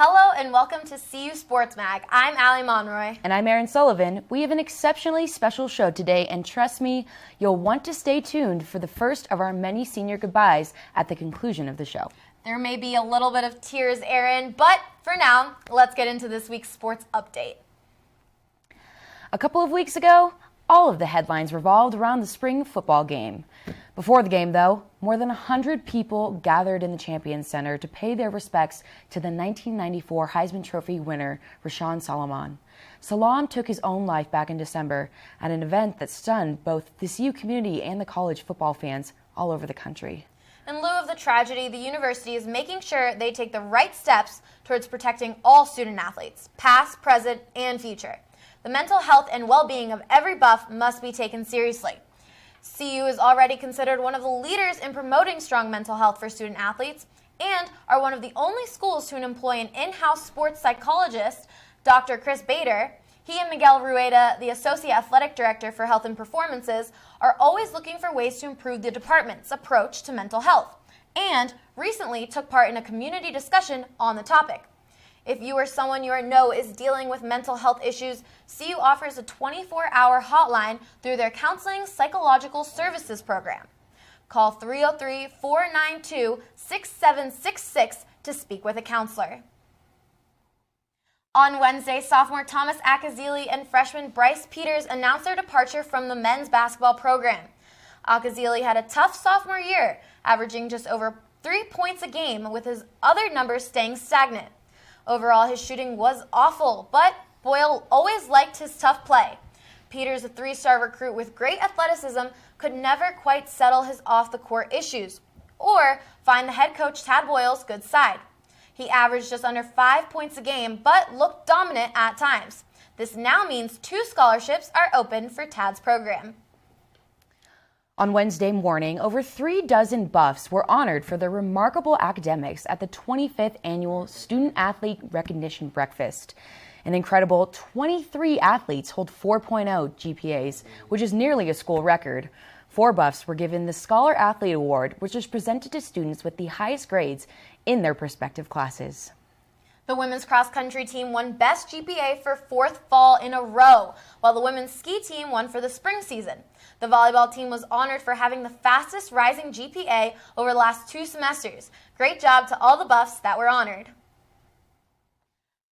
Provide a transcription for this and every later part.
Hello and welcome to CU Sports Mag. I'm Allie Monroy. And I'm Erin Sullivan. We have an exceptionally special show today, and trust me, you'll want to stay tuned for the first of our many senior goodbyes at the conclusion of the show. There may be a little bit of tears, Erin, but for now, let's get into this week's sports update. A couple of weeks ago, all of the headlines revolved around the spring football game. Before the game, though, more than 100 people gathered in the Champions Center to pay their respects to the 1994 Heisman Trophy winner, Rashaan Salaam. Salaam took his own life back in December at an event that stunned both the CU community and the college football fans all over the country. In lieu of the tragedy, the university is making sure they take the right steps towards protecting all student athletes, past, present, and future. The mental health and well-being of every Buff must be taken seriously. CU is already considered one of the leaders in promoting strong mental health for student athletes and are one of the only schools to employ an in-house sports psychologist, Dr. Chris Bader. He and Miguel Rueda, the Associate Athletic Director for Health and Performances, are always looking for ways to improve the department's approach to mental health, and recently took part in a community discussion on the topic. If you or someone you know is dealing with mental health issues, CU offers a 24-hour hotline through their Counseling Psychological Services program. Call 303-492-6766 to speak with a counselor. On Wednesday, sophomore Thomas Akazili and freshman Bryce Peters announced their departure from the men's basketball program. Akazili had a tough sophomore year, averaging just over 3 points a game, with his other numbers staying stagnant. Overall, his shooting was awful, but Boyle always liked his tough play. Peters, a three-star recruit with great athleticism, could never quite settle his off-the-court issues or find the head coach Tad Boyle's good side. He averaged just under 5 points a game, but looked dominant at times. This now means 2 scholarships are open for Tad's program. On Wednesday morning, over 36 Buffs were honored for their remarkable academics at the 25th Annual Student Athlete Recognition Breakfast. An incredible 23 athletes hold 4.0 GPAs, which is nearly a school record. 4 Buffs were given the Scholar Athlete Award, which is presented to students with the highest grades in their respective classes. The women's cross-country team won Best GPA for 4th fall in a row, while the women's ski team won for the spring season. The volleyball team was honored for having the fastest rising GPA over the last 2 semesters. Great job to all the Buffs that were honored.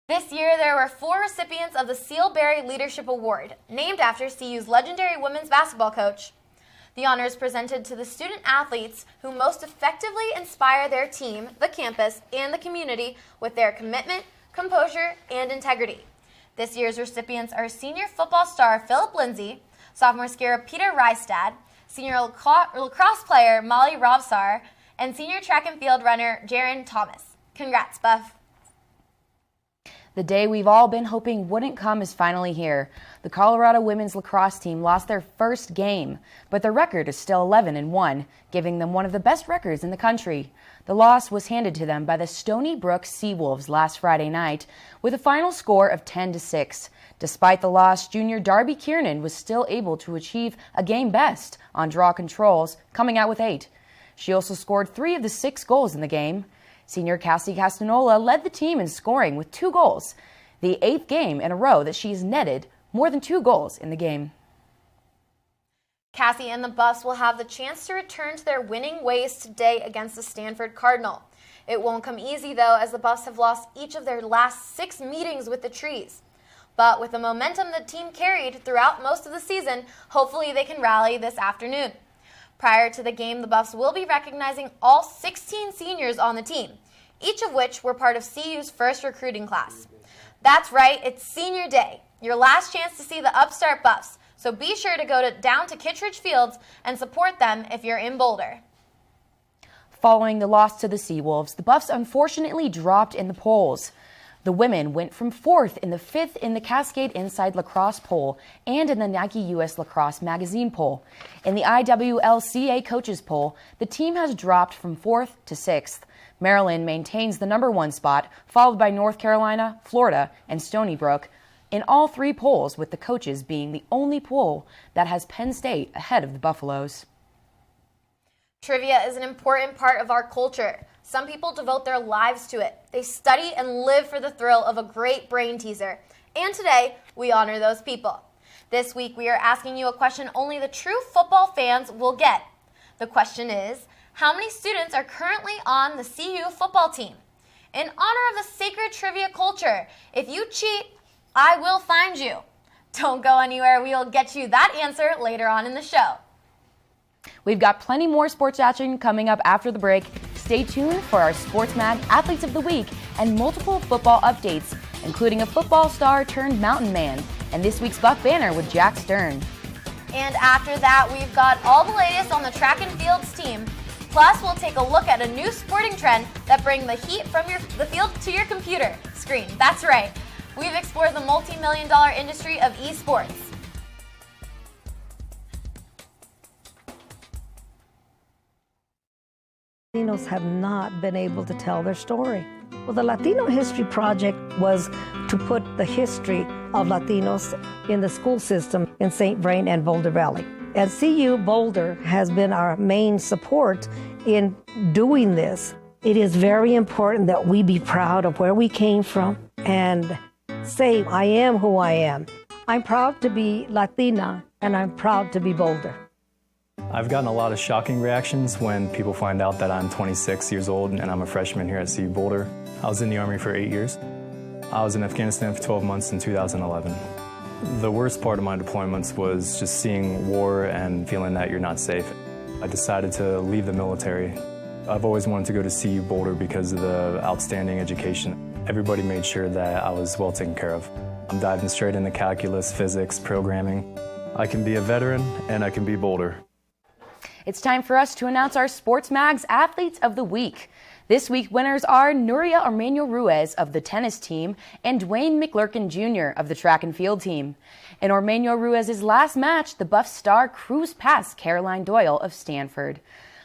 This year, there were 4 recipients of the Sealberry Leadership Award, named after CU's legendary women's basketball coach. The honor is presented to the student athletes who most effectively inspire their team, the campus, and the community with their commitment, composure, and integrity. This year's recipients are senior football star Philip Lindsay, sophomore skier Peter Rystad, senior lacrosse player Molly Rovsar, and senior track and field runner Jaron Thomas. Congrats, Buff. The day we've all been hoping wouldn't come is finally here. The Colorado women's lacrosse team lost their first game, but their record is still 11-1, giving them one of the best records in the country. The loss was handed to them by the Stony Brook Seawolves last Friday night with a final score of 10-6. Despite the loss, junior Darby Kiernan was still able to achieve a game best on draw controls, coming out with 8. She also scored 3 of the 6 goals in the game. Senior Cassie Castanola led the team in scoring with 2 goals, the 8th game in a row that she's netted more than 2 goals in the game. Cassie and the Buffs will have the chance to return to their winning ways today against the Stanford Cardinal. It won't come easy, though, as the Buffs have lost each of their last 6 meetings with the Trees. But with the momentum the team carried throughout most of the season, hopefully they can rally this afternoon. Prior to the game, the Buffs will be recognizing all 16 seniors on the team, each of which were part of CU's first recruiting class. That's right, it's senior day, your last chance to see the upstart Buffs, so be sure to go down to Kittredge Fields and support them if you're in Boulder. Following the loss to the Seawolves, the Buffs unfortunately dropped in the polls. The women went from 4th in the 5th in the Cascade Inside Lacrosse poll and in the Nike US Lacrosse Magazine poll. In the IWLCA coaches poll, the team has dropped from 4th to 6th. Maryland maintains the number 1 spot, followed by North Carolina, Florida, and Stony Brook in all 3 polls, with the coaches being the only poll that has Penn State ahead of the Buffaloes. Trivia is an important part of our culture. Some people devote their lives to it. They study and live for the thrill of a great brain teaser. And today, we honor those people. This week, we are asking you a question only the true football fans will get. The question is, how many students are currently on the CU football team? In honor of the sacred trivia culture, if you cheat, I will find you. Don't go anywhere. We will get you that answer later on in the show. We've got plenty more sports action coming up after the break. Stay tuned for our Sports Mag Athletes of the Week and multiple football updates, including a football star turned mountain man and this week's Buff Banner with Jack Stern. And after that, we've got all the latest on the track and fields team. Plus, we'll take a look at a new sporting trend that brings the heat from the field to your computer screen. That's right. We've explored the multi-million-dollar industry of esports. Latinos have not been able to tell their story. Well, the Latino History Project was to put the history of Latinos in the school system in St. Vrain and Boulder Valley. And CU Boulder has been our main support in doing this. It is very important that we be proud of where we came from and say, I am who I am. I'm proud to be Latina, and I'm proud to be Boulder. I've gotten a lot of shocking reactions when people find out that I'm 26 years old and I'm a freshman here at CU Boulder. I was in the Army for 8 years. I was in Afghanistan for 12 months in 2011. The worst part of my deployments was just seeing war and feeling that you're not safe. I decided to leave the military. I've always wanted to go to CU Boulder because of the outstanding education. Everybody made sure that I was well taken care of. I'm diving straight into calculus, physics, programming. I can be a veteran and I can be Boulder. It's time for us to announce our Sports Mag's Athletes of the Week. This week, winners are Nuria Armenio Ruiz of the tennis team and Dwayne McLurkin Jr. of the track and field team. In Armenio Ruiz's last match, the Buff star cruised past Caroline Doyle of Stanford.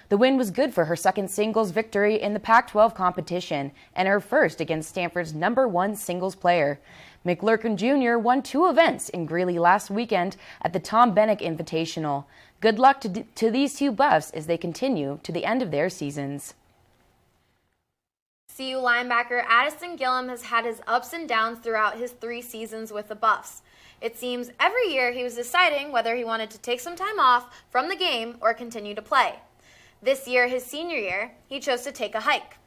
The win was good for her second singles victory in the Pac-12 competition and her first against Stanford's #1 singles player. McLurkin Jr. won 2 events in Greeley last weekend at the Tom Bennick Invitational. Good luck to these 2 Buffs as they continue to the end of their seasons. CU linebacker Addison Gillum has had his ups and downs throughout his 3 seasons with the Buffs. It seems every year he was deciding whether he wanted to take some time off from the game or continue to play. This year, his senior year, he chose to take a hike.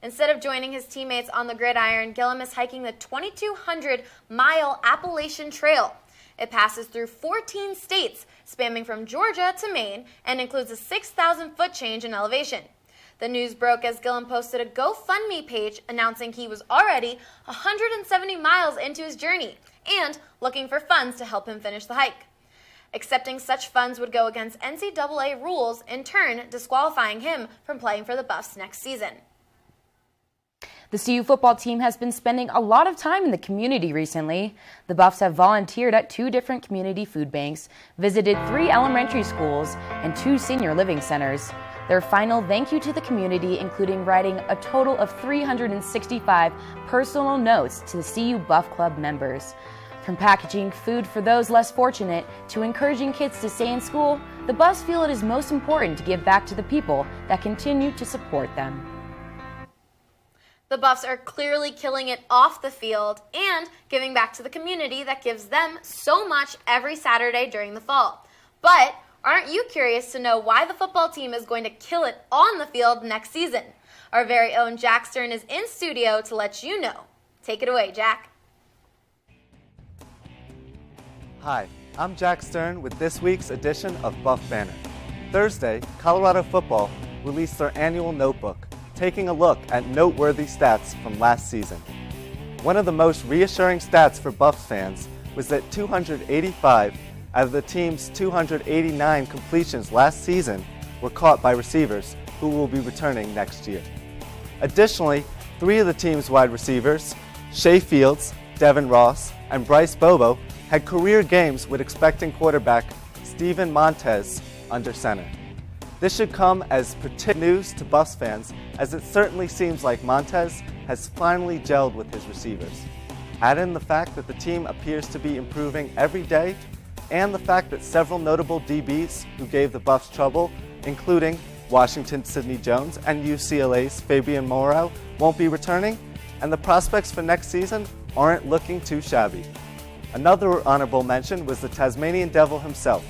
Instead of joining his teammates on the gridiron, Gillum is hiking the 2,200-mile Appalachian Trail. It passes through 14 states, spanning from Georgia to Maine, and includes a 6,000-foot change in elevation. The news broke as Gillum posted a GoFundMe page announcing he was already 170 miles into his journey and looking for funds to help him finish the hike. Accepting such funds would go against NCAA rules, in turn disqualifying him from playing for the Buffs next season. The CU football team has been spending a lot of time in the community recently. The Buffs have volunteered at 2 different community food banks, visited 3 elementary schools, and 2 senior living centers. Their final thank you to the community, including writing a total of 365 personal notes to the CU Buff Club members. From packaging food for those less fortunate to encouraging kids to stay in school, the Buffs feel it is most important to give back to the people that continue to support them. The Buffs are clearly killing it off the field and giving back to the community that gives them so much every Saturday during the fall. But aren't you curious to know why the football team is going to kill it on the field next season? Our very own Jack Stern is in studio to let you know. Take it away, Jack. Hi, I'm Jack Stern with this week's edition of Buff Banner. Thursday, Colorado football released their annual notebook, taking a look at noteworthy stats from last season. One of the most reassuring stats for Buffs fans was that 285 out of the team's 289 completions last season were caught by receivers who will be returning next year. Additionally, 3 of the team's wide receivers, Shea Fields, Devin Ross, and Bryce Bobo, had career games with expecting quarterback Steven Montez under center. This should come as particular news to Buffs fans, as it certainly seems like Montez has finally gelled with his receivers. Add in the fact that the team appears to be improving every day, and the fact that several notable DBs who gave the Buffs trouble, including Washington's Sidney Jones, and UCLA's Fabian Moreau won't be returning, and the prospects for next season aren't looking too shabby. Another honorable mention was the Tasmanian Devil himself,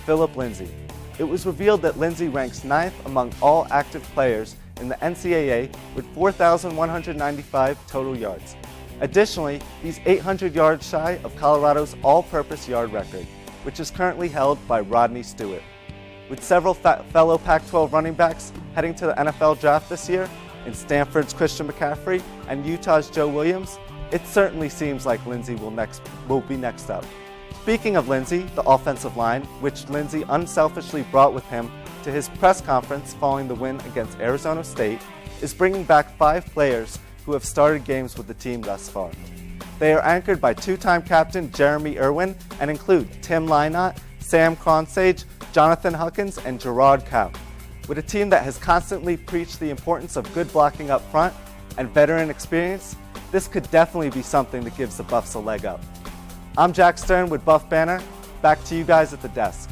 Philip Lindsay. It was revealed that Lindsay ranks 9th among all active players in the NCAA with 4,195 total yards. Additionally, he's 800 yards shy of Colorado's all-purpose yard record, which is currently held by Rodney Stewart. With several fellow Pac-12 running backs heading to the NFL draft this year, in Stanford's Christian McCaffrey and Utah's Joe Williams, it certainly seems like Lindsay will be next up. Speaking of Lindsay, the offensive line, which Lindsay unselfishly brought with him to his press conference following the win against Arizona State, is bringing back 5 players who have started games with the team thus far. They are anchored by 2-time captain Jeremy Irwin and include Tim Lynott, Sam Cronsage, Jonathan Huckins, and Gerard Cow. With a team that has constantly preached the importance of good blocking up front and veteran experience, this could definitely be something that gives the Buffs a leg up. I'm Jack Stern with Buff Banner. Back to you guys at the desk.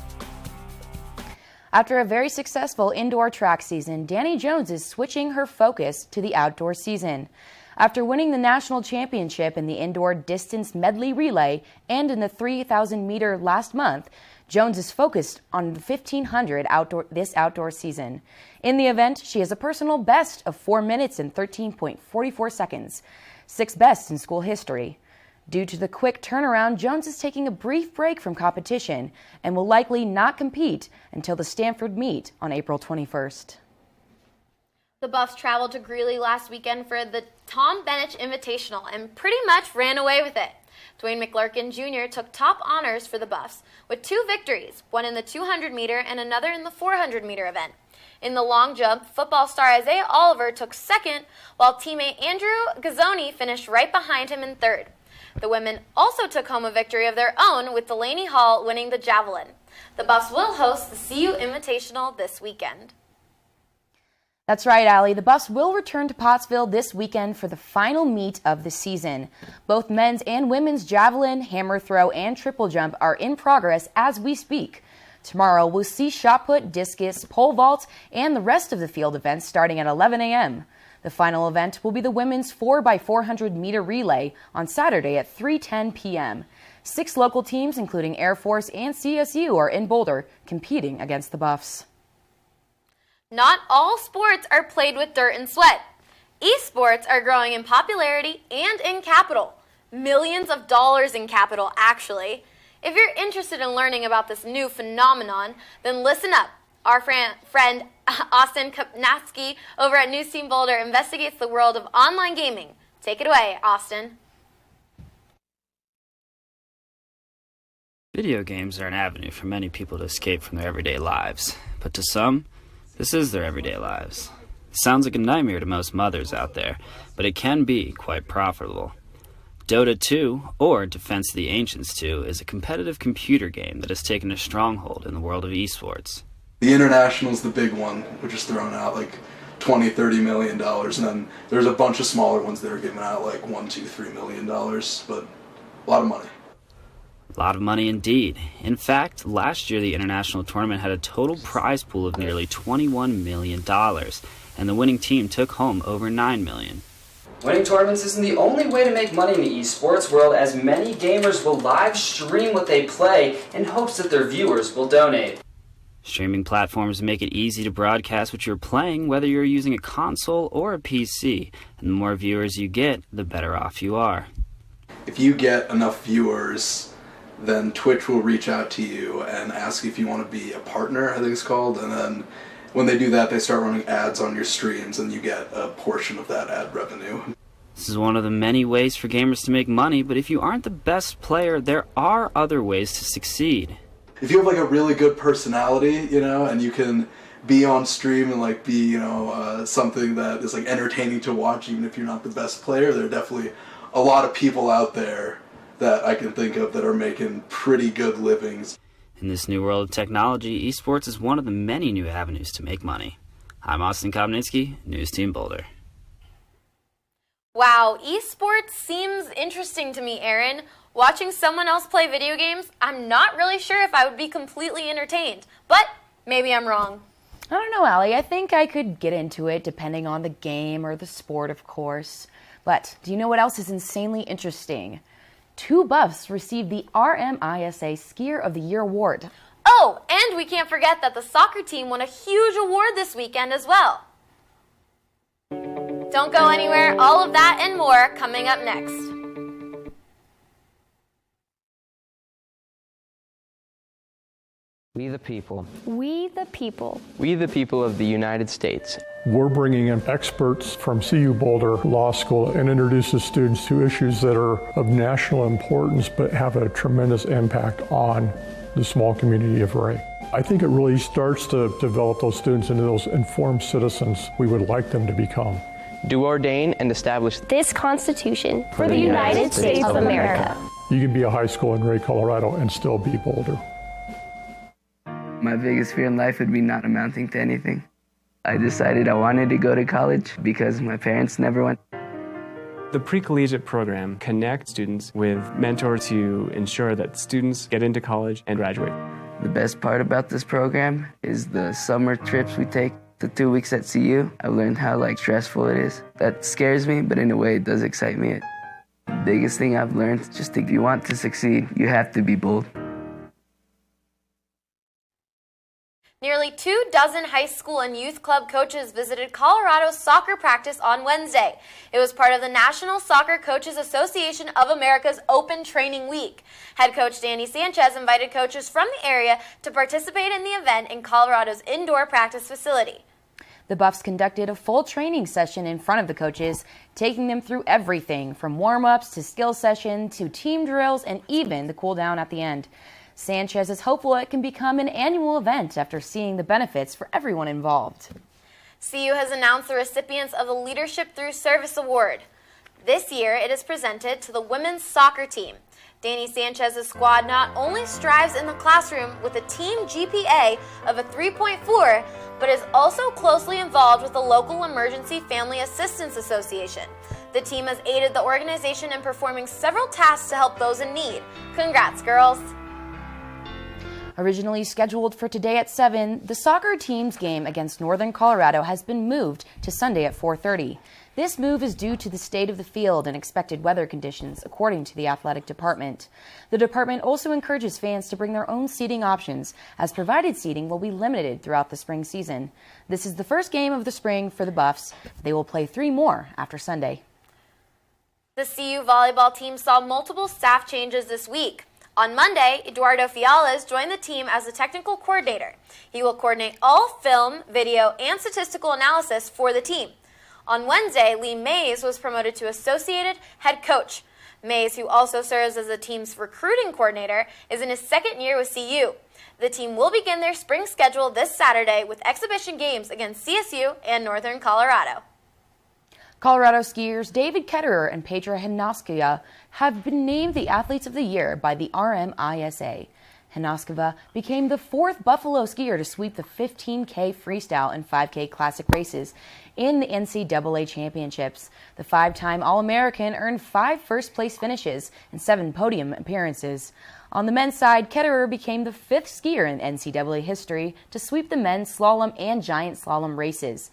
After a very successful indoor track season, Danny Jones is switching her focus to the outdoor season. After winning the national championship in the indoor distance medley relay and in the 3,000 meter last month, Jones is focused on the 1,500 this outdoor season. In the event, she has a personal best of 4 minutes and 13.44 seconds, 6th best in school history. Due to the quick turnaround, Jones is taking a brief break from competition and will likely not compete until the Stanford meet on April 21st. The Buffs traveled to Greeley last weekend for the Tom Benich Invitational and pretty much ran away with it. Dwayne McLurkin Jr. took top honors for the Buffs with 2 victories, one in the 200-meter and another in the 400-meter event. In the long jump, football star Isaiah Oliver took 2nd, while teammate Andrew Gazzoni finished right behind him in 3rd. The women also took home a victory of their own, with Delaney Hall winning the javelin. The Buffs will host the CU Invitational this weekend. That's right, Allie. The Buffs will return to Pottsville this weekend for the final meet of the season. Both men's and women's javelin, hammer throw, and triple jump are in progress as we speak. Tomorrow, we'll see shot put, discus, pole vault, and the rest of the field events starting at 11 a.m. The final event will be the women's 4x400 meter relay on Saturday at 3:10 p.m. 6 local teams, including Air Force and CSU, are in Boulder competing against the Buffs. Not all sports are played with dirt and sweat. Esports are growing in popularity and in capital. Millions of dollars in capital, actually. If you're interested in learning about this new phenomenon, then listen up. Our friend Austin Kopnatsky over at News Team Boulder investigates the world of online gaming. Take it away, Austin. Video games are an avenue for many people to escape from their everyday lives, but to some, this is their everyday lives. It sounds like a nightmare to most mothers out there, but it can be quite profitable. Dota 2, or Defense of the Ancients 2, is a competitive computer game that has taken a stronghold in the world of esports. The International's the big one, which is throwing out like $20-30 million, and then there's a bunch of smaller ones that are giving out like $1-3 million, but a lot of money. A lot of money indeed. In fact, last year the International Tournament had a total prize pool of nearly $21 million, and the winning team took home over $9 million. Winning tournaments isn't the only way to make money in the esports world, as many gamers will live stream what they play in hopes that their viewers will donate. Streaming platforms make it easy to broadcast what you're playing, whether you're using a console or a PC, and the more viewers you get, the better off you are. If you get enough viewers, then Twitch will reach out to you and ask if you want to be a partner, I think it's called, and then when they do that, they start running ads on your streams, and you get a portion of that ad revenue. This is one of the many ways for gamers to make money, but if you aren't the best player, there are other ways to succeed. If you have like a really good personality, you know, and you can be on stream and like be, you know, something that is like entertaining to watch, even if you're not the best player, there are definitely a lot of people out there that I can think of that are making pretty good livings. In this new world of technology, esports is one of the many new avenues to make money. I'm Austin Kopnatsky, News Team Boulder. Wow, esports seems interesting to me, Aaron. Watching someone else play video games, I'm not really sure if I would be completely entertained, but maybe I'm wrong. I don't know, Allie. I think I could get into it depending on the game or the sport, of course. But do you know what else is insanely interesting? 2 Buffs received the RMISA Skier of the Year award. Oh, and we can't forget that the soccer team won a huge award this weekend as well. Don't go anywhere. All of that and more coming up next. We the people. We the people. We the people of the United States. We're bringing in experts from CU Boulder Law School and introduces students to issues that are of national importance but have a tremendous impact on the small community of Ray. I think it really starts to develop those students into those informed citizens we would like them to become. Do ordain and establish this Constitution for the United States of America. You can be a high school in Ray, Colorado and still be Boulder. My biggest fear in life would be not amounting to anything. I decided I wanted to go to college because my parents never went. The pre-collegiate program connects students with mentors to ensure that students get into college and graduate. The best part about this program is the summer trips we take. The 2 weeks at CU, I've learned how stressful it is. That scares me, but in a way it does excite me. The biggest thing I've learned is just if you want to succeed, you have to be bold. Nearly 24 high school and youth club coaches visited Colorado's soccer practice on Wednesday. It was part of the National Soccer Coaches Association of America's Open Training Week. Head coach Danny Sanchez invited coaches from the area to participate in the event in Colorado's indoor practice facility. The Buffs conducted a full training session in front of the coaches, taking them through everything from warm-ups to skill session to team drills and even the cool down at the end. Sanchez is hopeful it can become an annual event after seeing the benefits for everyone involved. CU has announced the recipients of the Leadership Through Service Award. This year, it is presented to the women's soccer team. Danny Sanchez's squad not only strives in the classroom with a team GPA of a 3.4, but is also closely involved with the local Emergency Family Assistance Association. The team has aided the organization in performing several tasks to help those in need. Congrats, girls! Originally scheduled for today at 7, the soccer team's game against Northern Colorado has been moved to Sunday at 4:30. This move is due to the state of the field and expected weather conditions, according to the athletic department. The department also encourages fans to bring their own seating options, as provided seating will be limited throughout the spring season. This is the first game of the spring for the Buffs. They will play 3 more after Sunday. The CU volleyball team saw multiple staff changes this week. On Monday, Eduardo Fiales joined the team as the technical coordinator. He will coordinate all film, video, and statistical analysis for the team. On Wednesday, Lee Mays was promoted to associated head coach. Mays, who also serves as the team's recruiting coordinator, is in his 2nd year with CU. The team will begin their spring schedule this Saturday with exhibition games against CSU and Northern Colorado. Colorado skiers David Ketterer and Petra Hnaskova have been named the Athletes of the Year by the RMISA. Hnaskova became the 4th Buffalo skier to sweep the 15K freestyle and 5K classic races in the NCAA championships. The 5-time All-American earned 5 first-place finishes and 7 podium appearances. On the men's side, Ketterer became the 5th skier in NCAA history to sweep the men's slalom and giant slalom races.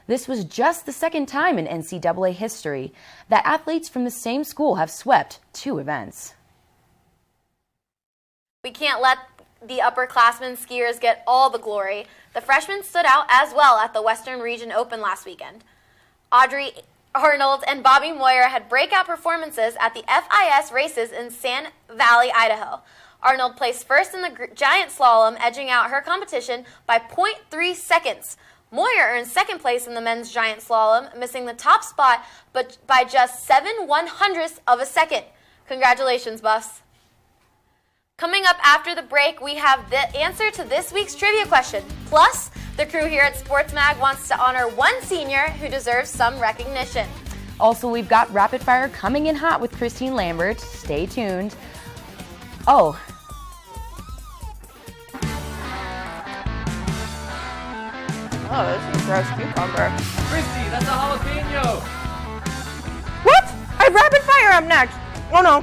This was just the 2nd time in NCAA history that athletes from the same school have swept 2 events. We can't let the upperclassmen skiers get all the glory. The freshmen stood out as well at the Western Region Open last weekend. Audrey Arnold and Bobby Moyer had breakout performances at the FIS races in Sand Valley, Idaho. Arnold placed first in the giant slalom, edging out her competition by 0.3 seconds. Moyer earned 2nd place in the men's giant slalom, missing the top spot but by just 7/100ths of a second. Congratulations, Buffs. Coming up after the break, we have the answer to this week's trivia question. Plus, the crew here at SportsMag wants to honor one senior who deserves some recognition. Also, we've got Rapid Fire coming in hot with Christine Lambert. Stay tuned. Oh, this is a gross cucumber. Christy, that's a jalapeno. What? I have Rapid Fire up next. Oh no.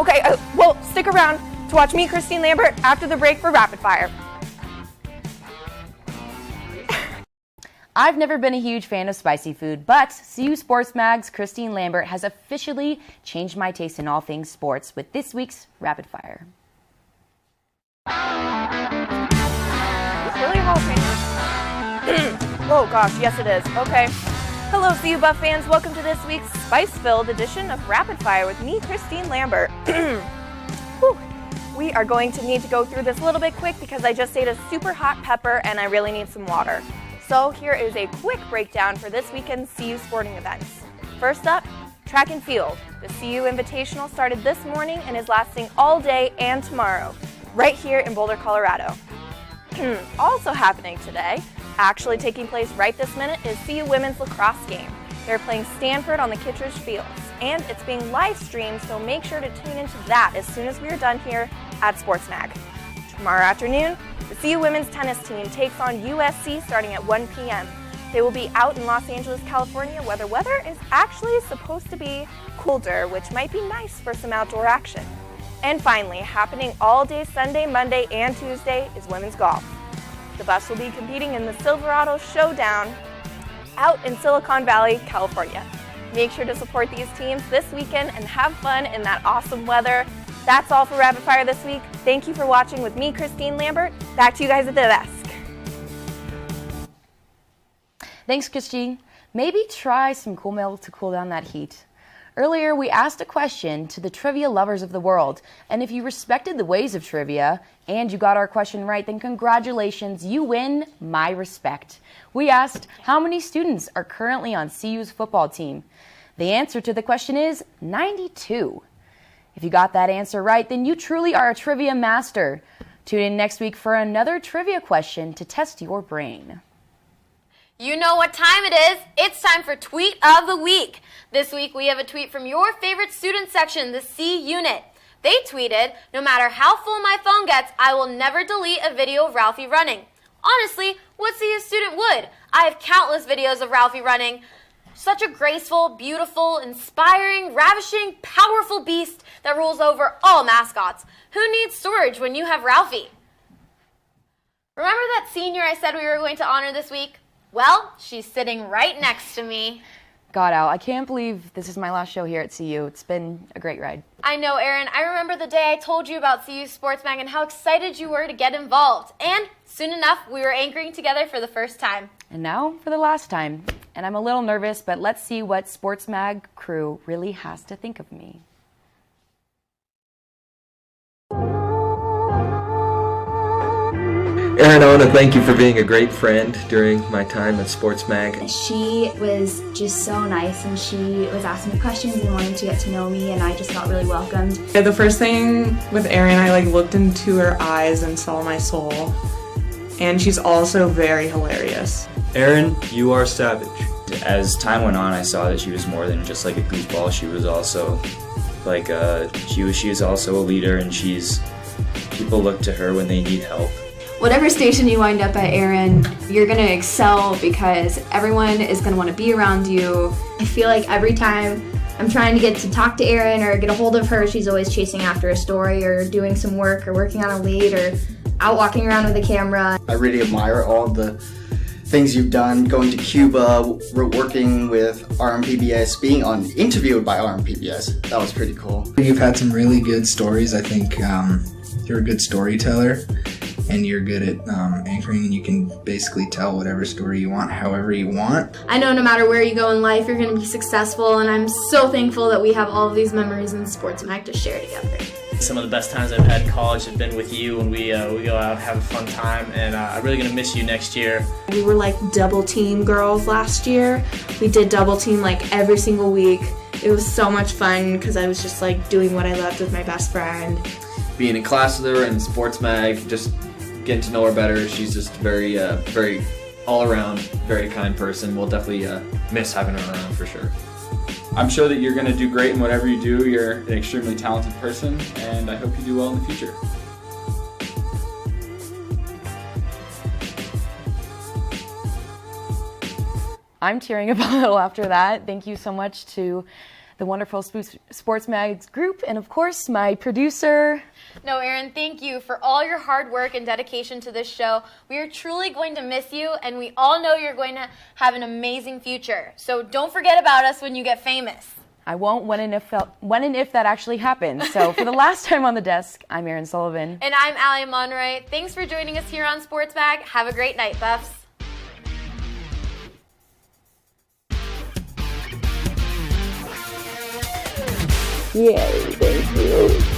Okay, well, stick around to watch me, Christine Lambert, after the break for Rapid Fire. I've never been a huge fan of spicy food, but CU Sports Mag's Christine Lambert has officially changed my taste in all things sports with this week's Rapid Fire. Really jalapeno? Oh gosh, yes it is. Okay. Hello CU Buff fans, welcome to this week's spice-filled edition of Rapid Fire with me, Christine Lambert. Whew. We are going to need to go through this a little bit quick because I just ate a super hot pepper and I really need some water. So here is a quick breakdown for this weekend's CU sporting events. First up, track and field. The CU Invitational started this morning and is lasting all day and tomorrow, right here in Boulder, Colorado. Also happening today, actually taking place right this minute, is CU Women's Lacrosse game. They're playing Stanford on the Kittredge Fields, and it's being live streamed, so make sure to tune into that as soon as we are done here at Sports Mag. Tomorrow afternoon, the CU women's tennis team takes on USC starting at 1 p.m. They will be out in Los Angeles, California, where the weather is actually supposed to be colder, which might be nice for some outdoor action. And finally, happening all day Sunday, Monday, and Tuesday is women's golf. The Buffs will be competing in the Silverado Showdown out in Silicon Valley, California. Make sure to support these teams this weekend and have fun in that awesome weather. That's all for Rapid Fire this week. Thank you for watching with me, Christine Lambert. Back to you guys at the desk. Thanks, Christine. Maybe try some cool milk to cool down that heat. Earlier, we asked a question to the trivia lovers of the world, and if you respected the ways of trivia and you got our question right, then congratulations, you win my respect. We asked, how many students are currently on CU's football team? The answer to the question is 92. If you got that answer right, then you truly are a trivia master. Tune in next week for another trivia question to test your brain. You know what time it is. It's time for Tweet of the Week. This week we have a tweet from your favorite student section, the C Unit. They tweeted, "No matter how full my phone gets, I will never delete a video of Ralphie running." Honestly, what CU student would? I have countless videos of Ralphie running. Such a graceful, beautiful, inspiring, ravishing, powerful beast that rules over all mascots. Who needs storage when you have Ralphie? Remember that senior I said we were going to honor this week? Well, she's sitting right next to me. God, Al, I can't believe this is my last show here at CU. It's been a great ride. I know, Erin. I remember the day I told you about CU Sports Mag and how excited you were to get involved. And soon enough, we were anchoring together for the first time. And now for the last time. And I'm a little nervous, but let's see what Sports Mag crew really has to think of me. Erin, I want to thank you for being a great friend during my time at Sports Mag. She was just so nice, and she was asking me questions and wanting to get to know me, and I just felt really welcomed. The first thing with Erin, I looked into her eyes and saw my soul, and she's also very hilarious. Erin, you are savage. As time went on, I saw that she was more than just like a goofball. She was also she is also a leader, and people look to her when they need help. Whatever station you wind up at, Erin, you're going to excel because everyone is going to want to be around you. I feel like every time I'm trying to get to talk to Erin or get a hold of her, she's always chasing after a story or doing some work or working on a lead or out walking around with a camera. I really admire all the things you've done, going to Cuba, working with RMPBS, being interviewed by RMPBS. That was pretty cool. You've had some really good stories. I think you're a good storyteller. And you're good at anchoring, and you can basically tell whatever story you want, however you want. I know no matter where you go in life, you're going to be successful, and I'm so thankful that we have all of these memories in Sports Mag to share together. Some of the best times I've had in college have been with you, and we go out and have a fun time, and I'm really going to miss you next year. We were like double team girls last year. We did double team every single week. It was so much fun because I was just doing what I loved with my best friend. Being in class with her and Sports Mag, just getting to know her better. She's just very all-around, very kind person. We'll definitely miss having her around for sure. I'm sure that you're going to do great in whatever you do. You're an extremely talented person, and I hope you do well in the future. I'm tearing up a little after that. Thank you so much to the wonderful Sports Mags group, and of course, my producer. No, Erin, thank you for all your hard work and dedication to this show. We are truly going to miss you, and we all know you're going to have an amazing future. So don't forget about us when you get famous. I won't when and if that actually happens. So for the last time on the desk, I'm Erin Sullivan. And I'm Allie Monroy. Thanks for joining us here on Sports Mag. Have a great night, Buffs. Yay, thank you.